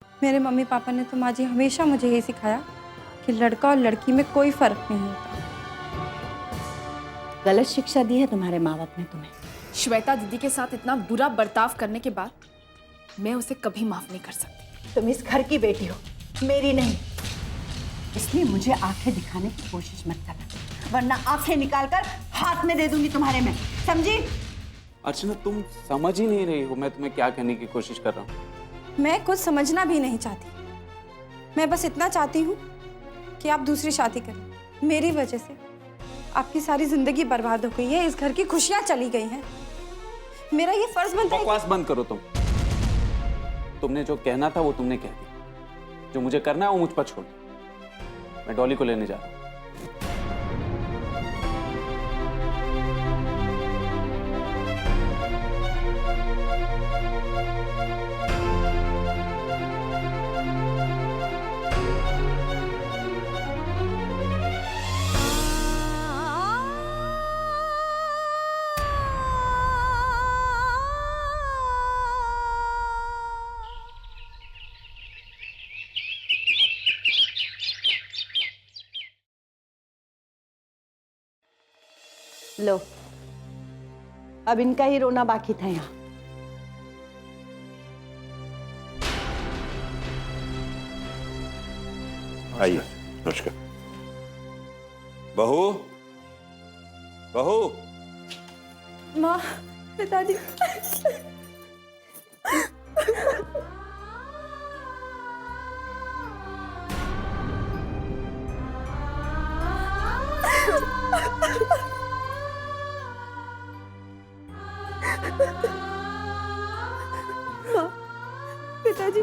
मेरे mummy papa ने तो माँ जी हमेशा मुझे यही सिखाया कि लड़का और लड़की में कोई फर्क नहीं होता। गलत शिक्षा दी है तुम्हारे माँ बाप ने तुम्हें। श्वेता दीदी के साथ इतना बुरा बर्ताव करने के बाद मैं उसे कभी माफ नहीं कर सकती। तुम इस घर की बेटी हो, मेरी नहीं। इसलिए मुझे आंखें दिखाने की कोशिश मत करना, वरना आंखें निकालकर हाथ में दे दूंगी तुम्हारे में, समझी? अर्चना, तुम समझ ही नहीं रही हो मैं तुम्हें क्या कहने की कोशिश कर रहा हूँ। मैं कुछ समझना भी नहीं चाहती। मैं बस इतना चाहती हूँ कि आप दूसरी शादी करें। मेरी वजह से आपकी सारी जिंदगी बर्बाद हो गई है, इस घर की खुशियां चली गई हैं। मेरा ये फर्ज बनता है। बकवास बंद करो तुम। तुमने जो कहना था वो तुमने कह दिया। जो मुझे करना है वो मुझ पर छोड़। मैं डॉली को लेने जा रहा हूँ। लो, अब इनका ही रोना बाकी था यहाँ। आइए। नमस्कार। बहू, बहू। माँ, पिताजी। माँ, पिताजी,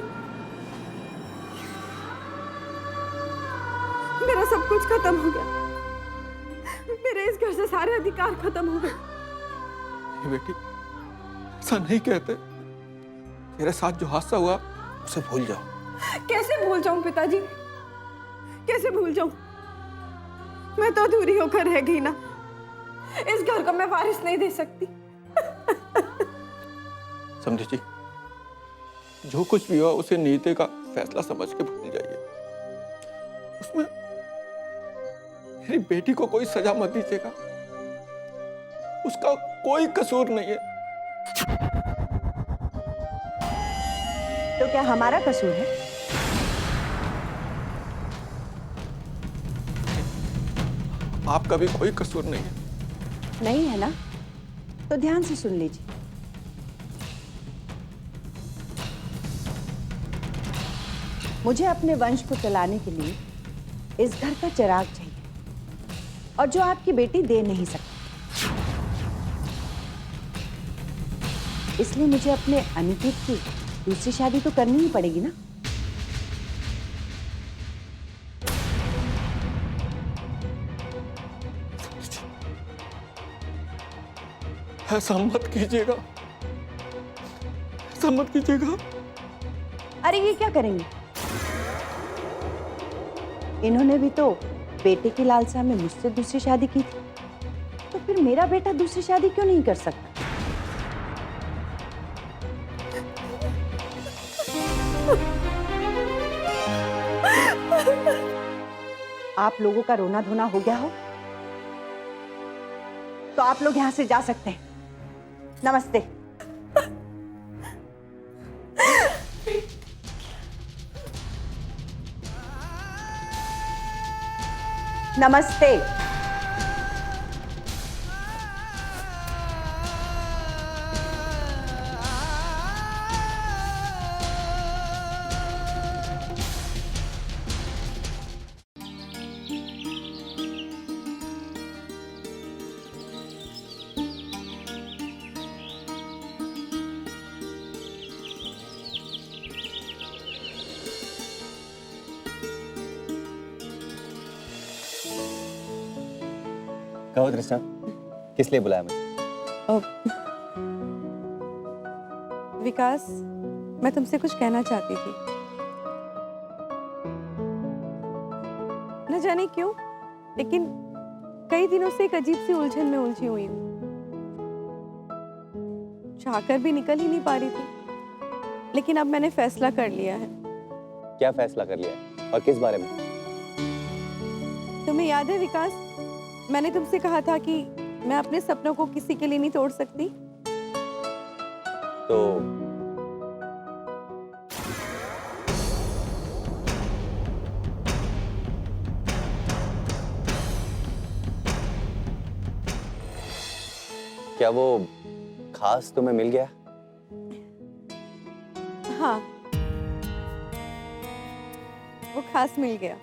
मेरा सब कुछ खत्म हो गया। मेरे इस घर से सारे अधिकार खत्म हो गए। बेटी, ऐसा नहीं कहते। तेरे साथ जो हादसा हुआ उसे भूल जाओ। कैसे भूल जाऊं पिताजी? कैसे भूल जाऊं? मैं तो अधूरी होकर रह गई ना। इस घर को मैं वारिस नहीं दे सकती। समझी जी, जो कुछ भी हुआ उसे नीति का फैसला समझ के भूल जाइए। उसमें मेरी बेटी को कोई सजा मत दीजिएगा। उसका कोई कसूर नहीं है। तो क्या हमारा कसूर है? आपका भी कोई कसूर नहीं है। नहीं है ना? तो ध्यान से सुन लीजिए। मुझे अपने वंश को चलाने के लिए इस घर का चिराग चाहिए, और जो आपकी बेटी दे नहीं सकती। इसलिए मुझे अपने अनिकेत की दूसरी शादी तो करनी ही पड़ेगी ना। ऐसा मत कीजिएगा, ऐसा मत कीजिएगा। अरे ये क्या करेंगे? इन्होंने भी तो बेटे की लालसा में मुझसे दूसरी शादी की थी, तो फिर मेरा बेटा दूसरी शादी क्यों नहीं कर सकता? आप लोगों का रोना धोना हो गया हो तो आप लोग यहां से जा सकते हैं। नमस्ते। नमस्ते। कहो तृष्णा, किस लिए बुलाया मुझे? विकास, मैं तुमसे कुछ कहना चाहती थी। न जाने क्यों, लेकिन कई दिनों से एक अजीब सी उलझन में उलझी हुई हूँ। चाहकर भी निकल ही नहीं पा रही थी, लेकिन अब मैंने फैसला कर लिया है क्या फैसला कर लिया है और किस बारे में? तुम्हें याद है विकास, मैंने तुमसे कहा था कि मैं अपने सपनों को किसी के लिए नहीं तोड़ सकती। तो क्या वो खास तुम्हें मिल गया? हाँ, वो खास मिल गया।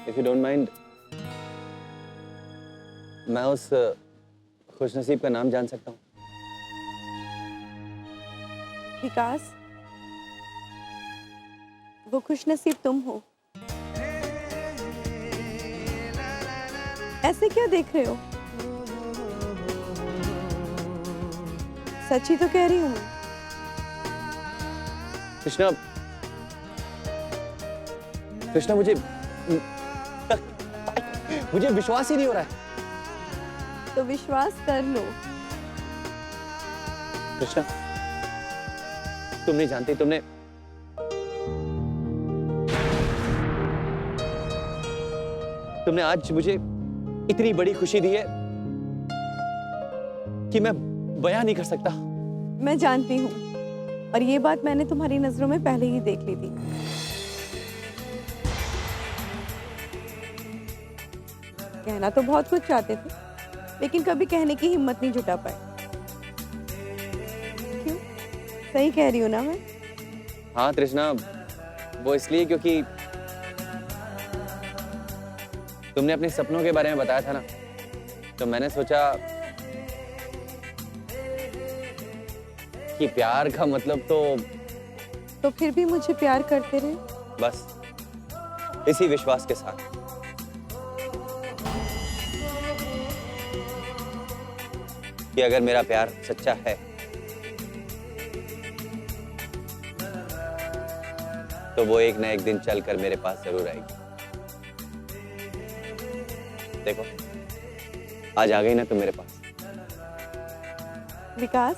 इफ यू डोंट माइंड, मैं उस खुशनसीब का नाम जान सकता हूँ? विकास, वो खुशनसीब तुम हो। ऐसे क्यों देख रहे हो? सच ही तो कह रही हूँ मैं। कृष्णा, कृष्णा, मुझे विश्वास ही नहीं हो रहा है। तो विश्वास कर लो। कृष्णा, तुम नहीं जानती, तुमने आज मुझे इतनी बड़ी खुशी दी है कि मैं बयां नहीं कर सकता। मैं जानती हूँ, और ये बात मैंने तुम्हारी नजरों में पहले ही देख ली थी। कहना तो बहुत कुछ चाहते थे, लेकिन कभी कहने की हिम्मत नहीं जुटा पाए। क्यों? सही कह रही हूँ ना मैं? हाँ तृष्णा, वो इसलिए क्योंकि तुमने अपने सपनों के बारे में बताया था ना, तो मैंने सोचा कि प्यार का मतलब तो फिर भी मुझे प्यार करते रहे। बस इसी विश्वास के साथ कि अगर मेरा प्यार सच्चा है तो वो एक ना एक दिन चलकर मेरे पास जरूर आएगी। देखो, आज आ गई ना तुम मेरे पास। विकास,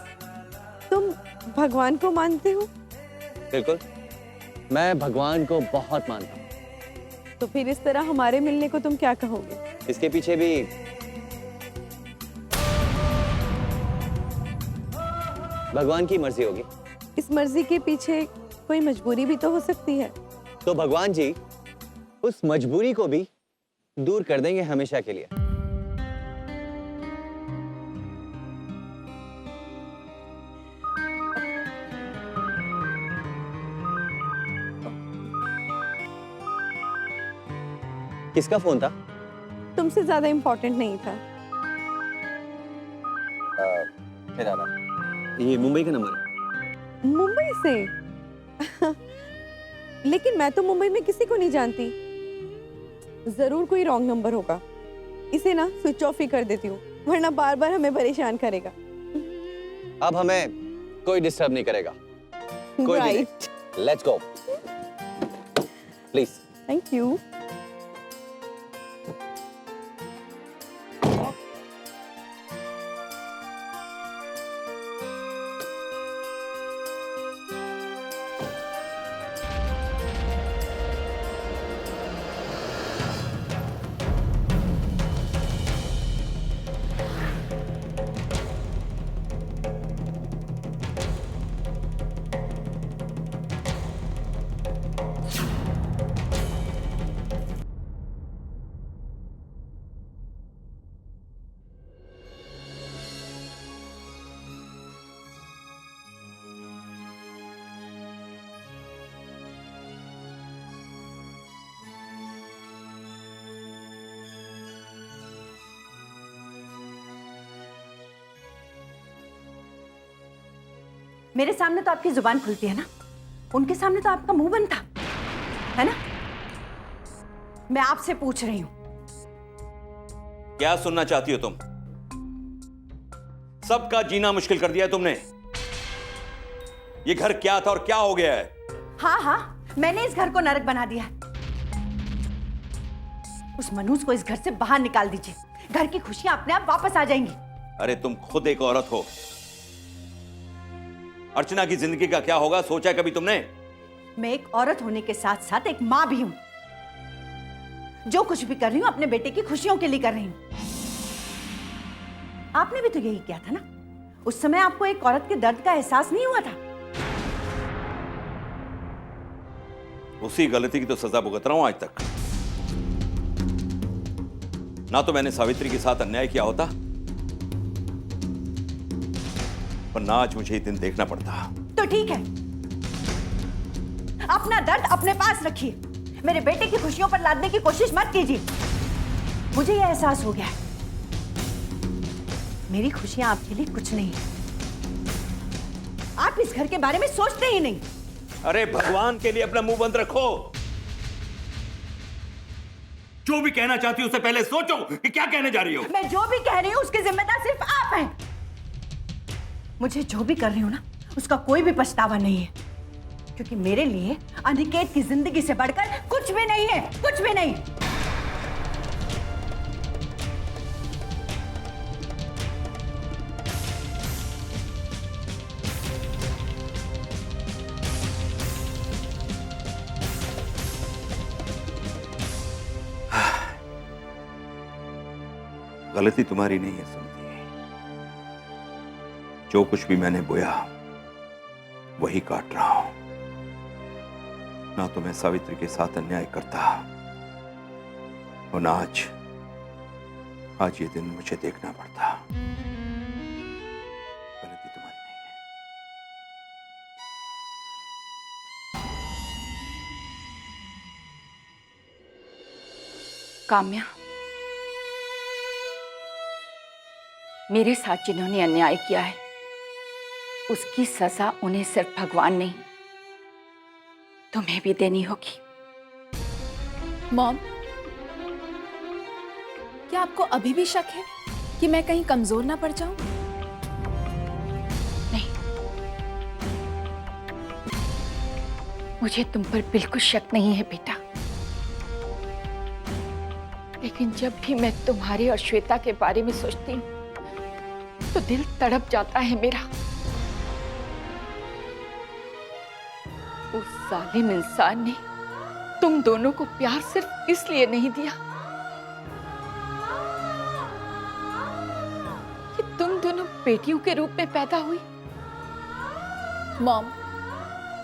तुम भगवान को मानते हो? बिल्कुल, मैं भगवान को बहुत मानता हूँ। तो फिर इस तरह हमारे मिलने को तुम क्या कहोगे? इसके पीछे भी भगवान की मर्जी होगी। इस मर्जी के पीछे कोई मजबूरी भी तो हो सकती है। तो भगवान जी उस मजबूरी को भी दूर कर देंगे हमेशा के लिए। किसका फोन था? तुमसे ज्यादा इंपॉर्टेंट नहीं था। फिर आ रहा। ये मुंबई का नंबर है। मुंबई से? लेकिन मैं तो मुंबई में किसी को नहीं जानती। जरूर कोई रॉन्ग नंबर होगा। इसे ना स्विच ऑफ ही कर देती हूँ, वरना बार बार हमें परेशान करेगा। अब हमें कोई डिस्टर्ब नहीं करेगा। कोई भी नहीं। Let's go please. Thank you. मेरे सामने तो आपकी जुबान खुलती है ना, उनके सामने तो आपका मुंह बंद था, है ना? मैं आपसे पूछ रही हूं, क्या सुनना चाहती हो तुम? सबका जीना मुश्किल कर दिया है तुमने। ये घर क्या था और क्या हो गया है? हाँ हाँ, मैंने इस घर को नरक बना दिया है। उस मनूज को इस घर से बाहर निकाल दीजिए, घर की खुशियां अपने आप वापस आ जाएंगी। अरे तुम खुद एक औरत हो, अर्चना की जिंदगी का क्या होगा, सोचा कभी तुमने? मैं एक औरत होने के साथ साथ एक माँ भी हूं। जो कुछ भी कर रही हूं अपने बेटे की खुशियों के लिए कर रही हूं। आपने भी तो यही किया था ना? उस समय आपको एक औरत के दर्द का एहसास नहीं हुआ था? उसी गलती की तो सजा भुगत रहा हूं आज तक। ना तो मैंने सावित्री के साथ अन्याय किया होता, पर ना आज मुझे ये दिन देखना पड़ता। तो ठीक है, अपना दर्द अपने पास रखिए, मेरे बेटे की खुशियों पर लादने की कोशिश मत कीजिए। मुझे यह एहसास हो गया है, मेरी खुशियां आपके लिए कुछ नहीं है। आप इस घर के बारे में सोचते ही नहीं। अरे भगवान के लिए अपना मुंह बंद रखो। जो भी कहना चाहती हो उससे पहले सोचो कि क्या कहने जा रही हो। मैं जो भी कह रही हूं उसकी जिम्मेदार सिर्फ आप हैं। मुझे जो भी कर रही हूं ना, उसका कोई भी पछतावा नहीं है, क्योंकि मेरे लिए अनिकेत की जिंदगी से बढ़कर कुछ भी नहीं है, कुछ भी नहीं। गलती तुम्हारी नहीं है सुमति। जो कुछ भी मैंने बोया वही काट रहा हूं। ना तो मैं सावित्री के साथ अन्याय करता, और ना आज ये दिन मुझे देखना पड़ता। गलती तुम्हारी नहीं है। काम्या, मेरे साथ जिन्होंने अन्याय किया है उसकी सजा उन्हें सिर्फ भगवान नहीं, तुम्हें भी देनी होगी। मॉम, क्या आपको अभी भी शक है कि मैं कहीं कमजोर ना पड़ जाऊं? नहीं, मुझे तुम पर बिल्कुल शक नहीं है बेटा, लेकिन जब भी मैं तुम्हारे और श्वेता के बारे में सोचती हूँ तो दिल तड़प जाता है मेरा। उस जालिम इंसान ने तुम दोनों को प्यार सिर्फ इसलिए नहीं दिया कि तुम दोनों बेटियों के रूप में पैदा हुई। मॉम,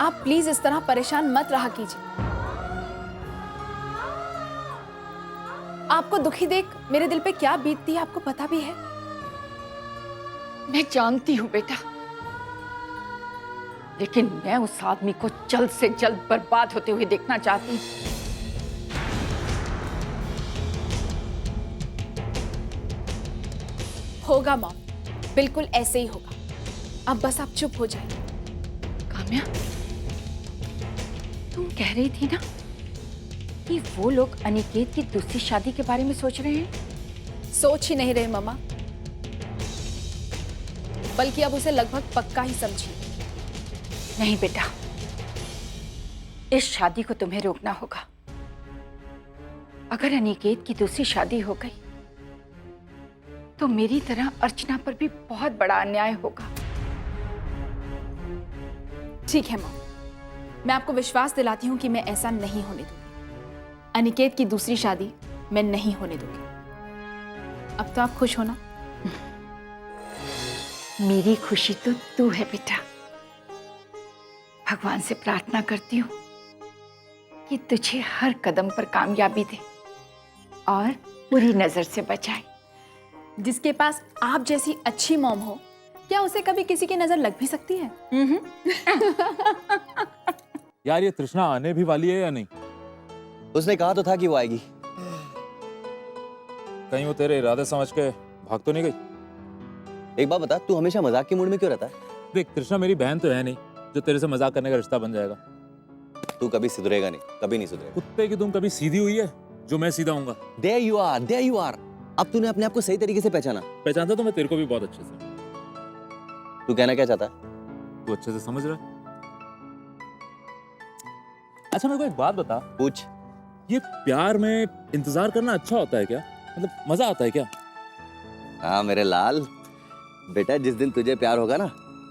आप प्लीज इस तरह परेशान मत रहा कीजिए। आपको दुखी देख मेरे दिल पे क्या बीतती है आपको पता भी है। मैं जानती हूं बेटा, लेकिन मैं उस आदमी को जल्द से जल्द बर्बाद होते हुए देखना चाहती हूं। होगा मॉम, बिल्कुल ऐसे ही होगा। अब बस आप चुप हो जाइए। काम्या, तुम कह रही थी ना कि वो लोग अनिकेत की दूसरी शादी के बारे में सोच रहे हैं। सोच ही नहीं रहे मम्मा, बल्कि अब उसे लगभग पक्का ही समझिए। नहीं बेटा, इस शादी को तुम्हें रोकना होगा। अगर अनिकेत की दूसरी शादी हो गई तो मेरी तरह अर्चना पर भी बहुत बड़ा अन्याय होगा। ठीक है मॉम, मैं आपको विश्वास दिलाती हूँ कि मैं ऐसा नहीं होने दूंगी। अनिकेत की दूसरी शादी मैं नहीं होने दूंगी। अब तो आप खुश हो ना? मेरी खुशी तो तू है बेटा। भगवान से प्रार्थना करती हूँ कि तुझे हर कदम पर कामयाबी दे और बुरी नजर से बचाए। जिसके पास आप जैसी अच्छी मॉम हो, क्या उसे कभी किसी की नजर लग भी सकती है? यार, ये तृष्णा आने भी वाली है या नहीं? उसने कहा तो था कि वो आएगी। कहीं वो तेरे इरादे समझ के भाग तो नहीं गई? एक बात बता, तू हमेशा मजाक के मूड में क्यों रहता है? देख, तृष्णा मेरी बहन तो है नहीं जो तेरे से मजाक करने का रिश्ता बन जाएगा। तू कभी सुधरेगा नहीं, कभी नहीं सुधरेगा। कुत्ते की तुम कभी सीधी हुई है जो मैं सीधा हूँगा? There you are, there you are। अब तूने अपने आप को सही तरीके से पहचाना। पहचानता तो मैं तेरे को भी बहुत अच्छे से। तू कहना क्या चाहता है? तू अच्छे से समझ रहा है। अच्छा, मेरे को एक बात बता, पूछ। ये प्यार में इंतजार करना अच्छा होता है क्या? मतलब मजा आता है क्या? हाँ मेरे लाल बेटा, जिस दिन तुझे प्यार होगा ना,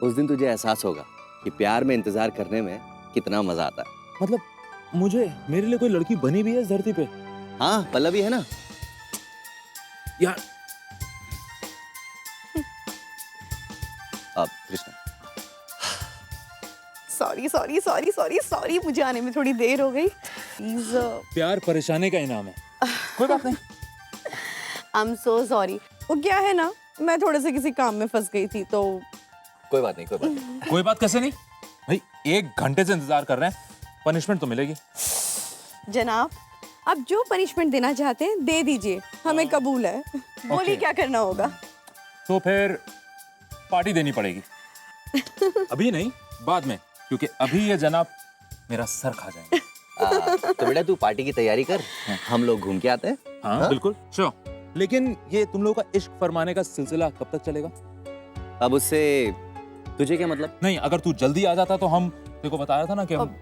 उस दिन तुझे एहसास होगा कि प्यार में इंतजार करने में कितना मजा आता है। मतलब मुझे मेरे लिए कोई लड़की बनी भी है इस धरती पे? हाँ, पल्लवी है ना। यार अब Krishna, sorry sorry sorry sorry sorry, मुझे आने में थोड़ी देर हो गई। प्लीज। प्यार परेशानी का इनाम है, कोई बात नहीं। I am so sorry. वो क्या है ना, मैं थोड़े से किसी काम में फंस गई थी तो। कोई बात नहीं, कोई बात नहीं। कोई बात कैसे नहीं भाई, 1 घंटे से इंतजार कर रहे हैं, पनिशमेंट तो मिलेगी। जनाब, आप जो पनिशमेंट देना चाहते हैं दे दीजिए, हमें कबूल है। बोलिए क्या करना होगा। तो फिर पार्टी देनी पड़ेगी। अभी नहीं, बाद में, क्योंकि अभी ये जनाब मेरा सर खा जाएंगे। तो बेटा तू पार्टी की तैयारी कर, हम लोग घूम के आते हैं। हाँ बिल्कुल, श्योर। लेकिन ये तुम लोगों का इश्क फरमाने का सिलसिला कब तक चलेगा? अब उससे तुझे क्या मतलब? नहीं, अगर तू जल्दी आ जाता तो हम तेरे को बताया था ना कि हम...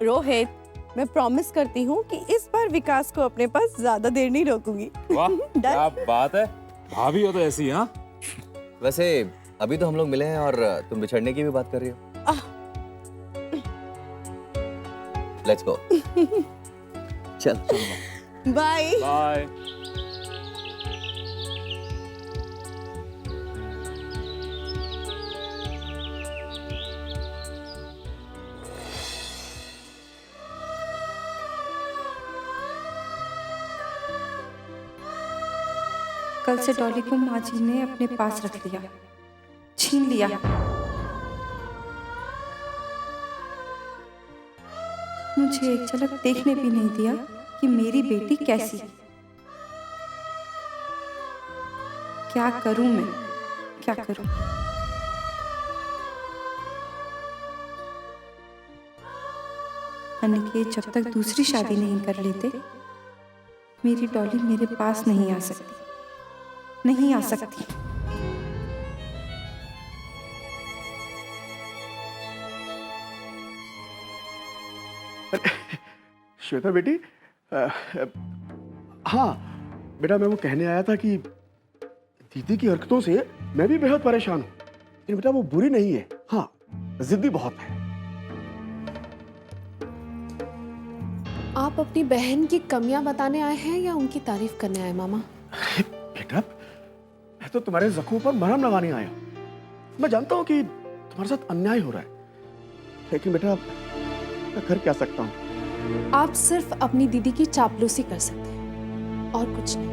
रोहित, मैं प्रॉमिस करती हूँ कि इस बार विकास को अपने पास ज्यादा देर नहीं रोकूंगी। वाह क्या बात है, भाभी हो तो ऐसी। हाँ वैसे अभी तो हम लोग मिले हैं और तुम बिछड़ने की भी बात कर रही हो। Let's go. चल बाय बाय। कल से डॉली को माँ जी ने अपने पास रख लिया, छीन लिया। मुझे एक झलक देखने भी नहीं दिया कि मेरी बेटी कैसी है। क्या करूं मैं, क्या करूं? अनिकेत जब तक दूसरी शादी नहीं कर लेते, मेरी डॉली मेरे पास नहीं आ सकती, नहीं आ सकती। श्वेता बेटी, हाँ बेटा, मैं वो कहने आया था कि दीदी की हरकतों से मैं भी बेहद परेशान हूँ। लेकिन बेटा वो बुरी नहीं है, हाँ जिद्दी बहुत है। आप अपनी बहन की कमियां बताने आए हैं या उनकी तारीफ करने आए मामा? बेटा मैं तो तुम्हारे जख्मों पर मरहम लगाने आया हूँ। मैं जानता हूँ कि तुम्हारे साथ अन्याय हो रहा है, लेकिन बेटा मैं कर क्या सकता हूँ। आप सिर्फ अपनी दीदी की चापलूसी कर सकते हैं और कुछ नहीं।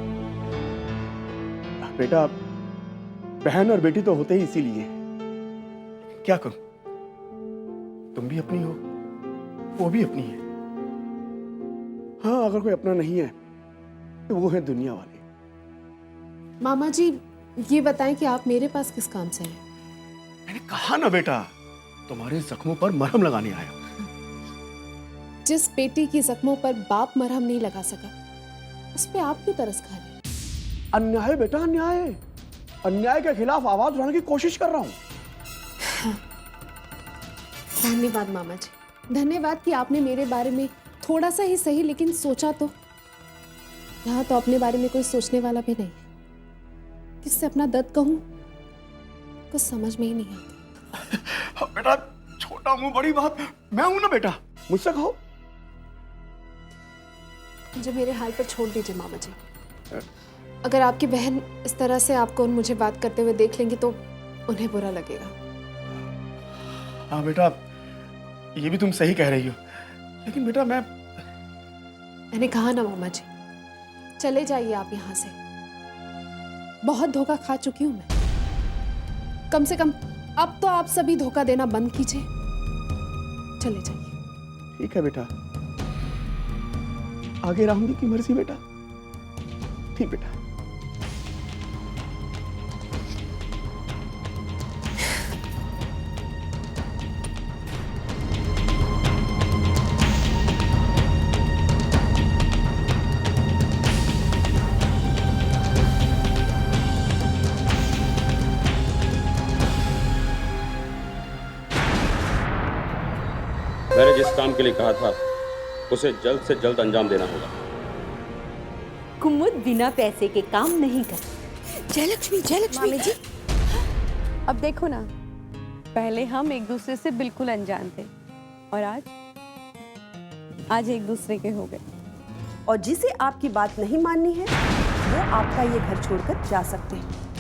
बेटा बहन और बेटी तो होते ही इसीलिए, क्या करूं, तुम भी अपनी हो, वो भी अपनी है। हाँ अगर कोई अपना नहीं है तो वो है दुनिया वाले। मामा जी ये बताएं कि आप मेरे पास किस काम से हैं? मैंने कहा ना बेटा, तुम्हारे जख्मों पर मरहम लगाने आया। जिस बेटी की जख्मों पर बाप मरहम नहीं लगा सका, उस पे आप क्यों तरस खा रहे? अन्याय बेटा, अन्याय, अन्याय के खिलाफ आवाज उठाने की कोशिश कर रहा हूं। धन्यवाद मामा जी, धन्यवाद कि आपने मेरे बारे में थोड़ा सा ही सही लेकिन सोचा तो। यहाँ तो अपने बारे में कोई सोचने वाला भी नहीं है। किससे अपना दर्द कहूं, कुछ समझ में ही नहीं आता। बेटा छोटा मुंह बड़ी बात, मैं हूं ना बेटा, मुझसे कहो। मुझे मेरे हाल पर छोड़ दीजिए मामा जी। अगर आपकी बहन इस तरह से आपको और मुझे बात करते हुए देख लेंगी तो उन्हें बुरा लगेगा। हाँ बेटा ये भी तुम सही कह रही हो, लेकिन बेटा मैंने कहा ना मामा जी, चले जाइए आप यहाँ से। बहुत धोखा खा चुकी हूं मैं। कम से कम अब तो आप सभी धोखा देना बंद कीजिए, चले जाइए। ठीक है बेटा, आगे राम जी की मर्जी बेटा। ठीक बेटा। मैंने जिस काम के लिए कहा था उसे जल्द से जल्द अंजाम देना होगा। कुमुद बिना पैसे के काम नहीं करती। जयलक्ष्मी, जयलक्ष्मी जी, अब देखो ना, पहले हम एक दूसरे से बिल्कुल अनजान थे और आज एक दूसरे के हो गए। और जिसे आपकी बात नहीं माननी है वो आपका ये घर छोड़कर जा सकते हैं।